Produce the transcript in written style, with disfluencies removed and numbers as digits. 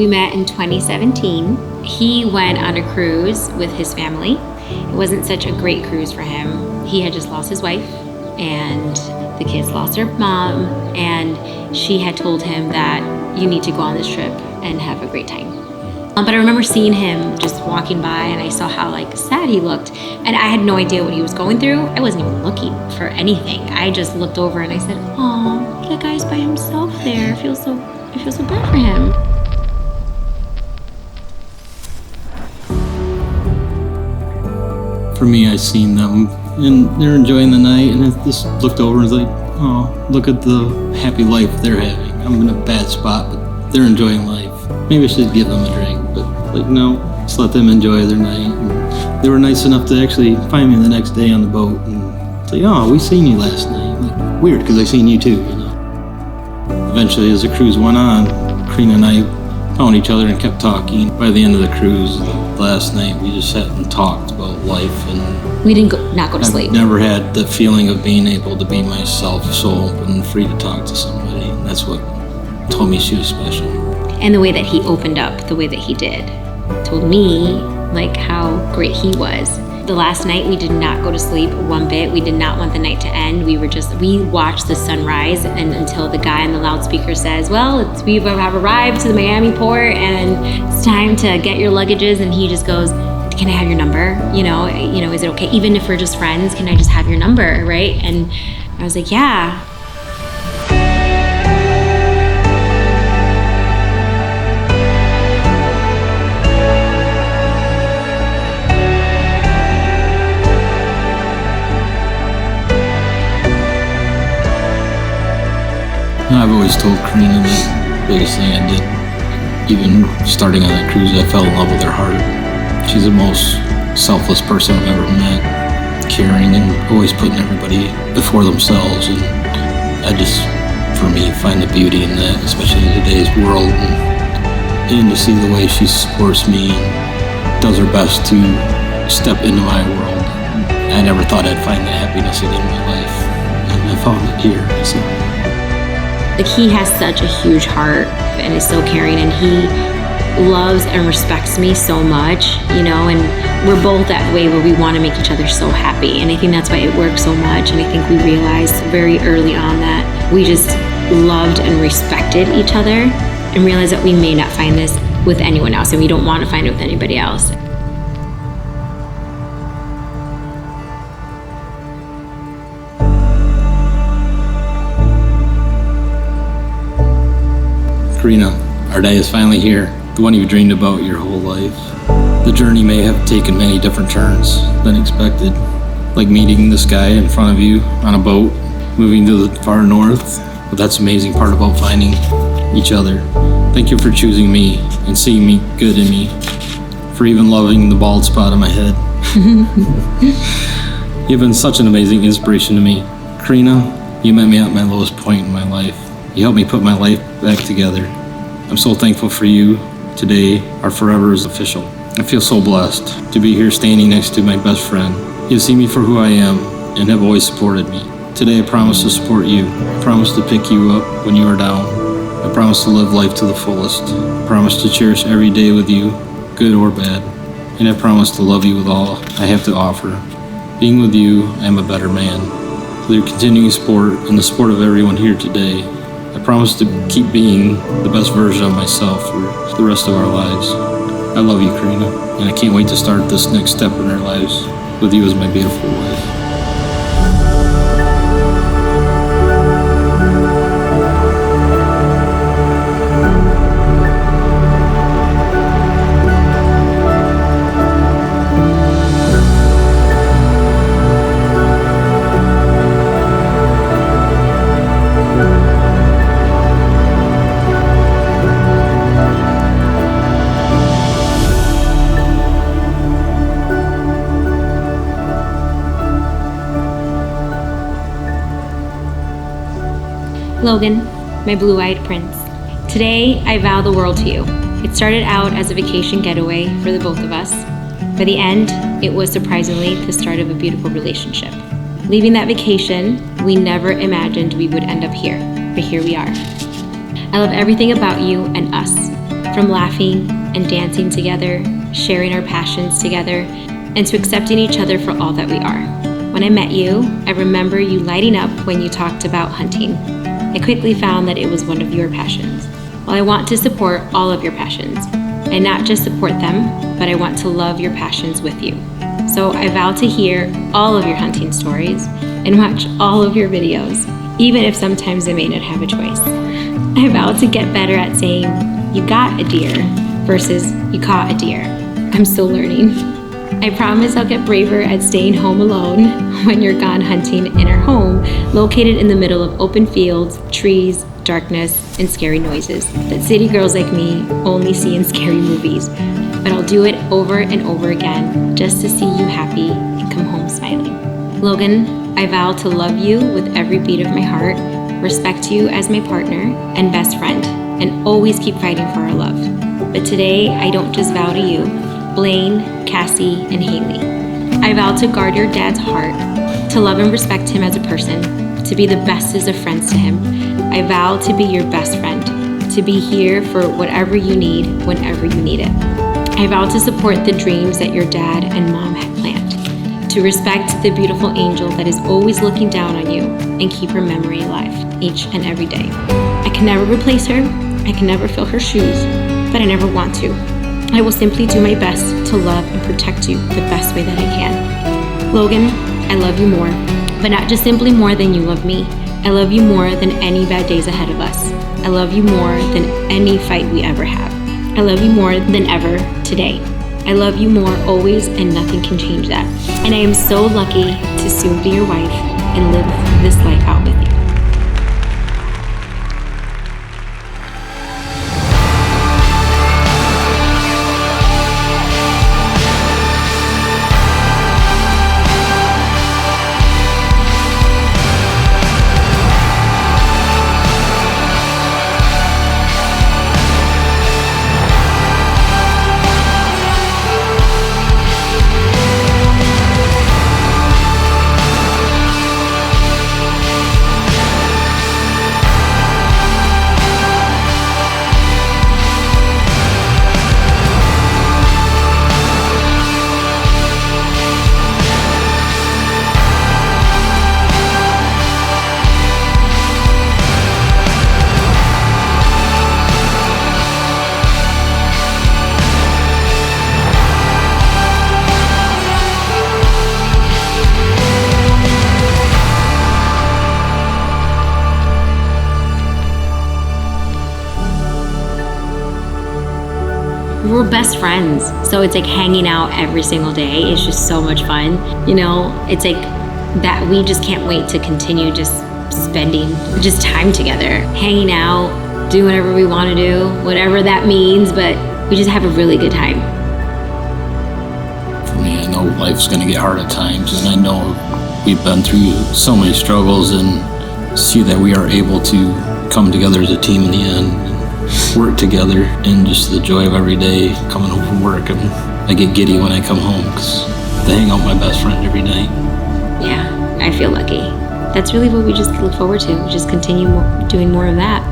We met in 2017. He went on a cruise with his family. It wasn't such a great cruise for him. He had just lost his wife, and the kids lost their mom, and she had told him that you need to go on this trip and have a great time. But I remember seeing him just walking by, and I saw how sad he looked, and I had no idea what he was going through. I wasn't even looking for anything. I just looked over and I said, "Oh, that guy's by himself there. I feel so bad for him." For me, I seen them, and they're enjoying the night, and I just looked over and was like, "Oh, look at the happy life they're having. I'm in a bad spot, but they're enjoying life. Maybe I should give them a drink." But no, just let them enjoy their night. And they were nice enough to actually find me the next day on the boat and say, "Oh, we seen you last night." Weird, because I seen you too, Eventually, as the cruise went on, Karina and I found each other and kept talking. By the end of the cruise, last night, we just sat and talked about life, and we didn't not go to sleep. I've never had the feeling of being able to be myself, so open and free to talk to somebody, and that's what told me she was special. And the way that he opened up, the way that he did, told me how great he was. The last night we did not go to sleep one bit. We did not want the night to end. We watched the sunrise, and until the guy on the loudspeaker says, "Well, we have arrived to the Miami port and it's time to get your luggages," and he just goes, "Can I have your number? Is it okay? Even if we're just friends, can I just have your number?" Right? And I was like, "Yeah." I've always told Karina the biggest thing I did, even starting on that cruise, I fell in love with her heart. She's the most selfless person I've ever met, caring and always putting everybody before themselves. And I just, for me, find the beauty in that, especially in today's world. And to see the way she supports me and does her best to step into my world. I never thought I'd find that happiness again in my life, and I found it here. So. He has such a huge heart and is so caring, and he loves and respects me so much, and we're both that way where we want to make each other so happy. And I think that's why it works so much. And I think we realized very early on that we just loved and respected each other, and realized that we may not find this with anyone else, and we don't want to find it with anybody else. Karina, our day is finally here, the one you've dreamed about your whole life. The journey may have taken many different turns than expected, like meeting this guy in front of you on a boat, moving to the far north. But that's the amazing part about finding each other. Thank you for choosing me and seeing me good in me, for even loving the bald spot on my head. You've been such an amazing inspiration to me. Karina, you met me at my lowest point in my life. You helped me put my life back together. I'm so thankful for you. Today, our forever is official. I feel so blessed to be here standing next to my best friend. You see me for who I am and have always supported me. Today, I promise to support you. I promise to pick you up when you are down. I promise to live life to the fullest. I promise to cherish every day with you, good or bad. And I promise to love you with all I have to offer. Being with you, I am a better man. Through your continuing support and the support of everyone here today, I promise to keep being the best version of myself for the rest of our lives. I love you, Karina, and I can't wait to start this next step in our lives with you as my beautiful wife. Logan, my blue-eyed prince. Today, I vow the world to you. It started out as a vacation getaway for the both of us. By the end, it was surprisingly the start of a beautiful relationship. Leaving that vacation, we never imagined we would end up here, but here we are. I love everything about you and us. from laughing and dancing together, sharing our passions together, and to accepting each other for all that we are. When I met you, I remember you lighting up when you talked about hunting. I quickly found that it was one of your passions. Well, I want to support all of your passions, and not just support them, but I want to love your passions with you. So I vow to hear all of your hunting stories and watch all of your videos, even if sometimes I may not have a choice. I vow to get better at saying, "You got a deer," versus "You caught a deer." I'm still learning. I promise I'll get braver at staying home alone when you're gone hunting in our home, located in the middle of open fields, trees, darkness, and scary noises that city girls like me only see in scary movies. But I'll do it over and over again just to see you happy and come home smiling. Logan, I vow to love you with every beat of my heart, respect you as my partner and best friend, and always keep fighting for our love. But today, I don't just vow to you, Blaine, Cassie, and Haley. I vow to guard your dad's heart, to love and respect him as a person, to be the bestest of friends to him. I vow to be your best friend, to be here for whatever you need, whenever you need it. I vow to support the dreams that your dad and mom had planned, to respect the beautiful angel that is always looking down on you and keep her memory alive each and every day. I can never replace her, I can never fill her shoes, but I never want to. I will simply do my best to love and protect you the best way that I can. Logan, I love you more, but not just simply more than you love me. I love you more than any bad days ahead of us. I love you more than any fight we ever have. I love you more than ever today. I love you more always, and nothing can change that. And I am so lucky to soon be your wife and live this life out with you. We're best friends, so it's like hanging out every single day. It's just so much fun. You know, it's like that we just can't wait to continue just spending just time together, hanging out, doing whatever we want to do, whatever that means, but we just have a really good time. For me, I know life's gonna get hard at times, and I know we've been through so many struggles, and see that we are able to come together as a team in the end. Work together, and just the joy of every day coming home from work. And I get giddy when I come home because I hang out with my best friend every night. Yeah, I feel lucky. That's really what we just look forward to. We just continue doing more of that.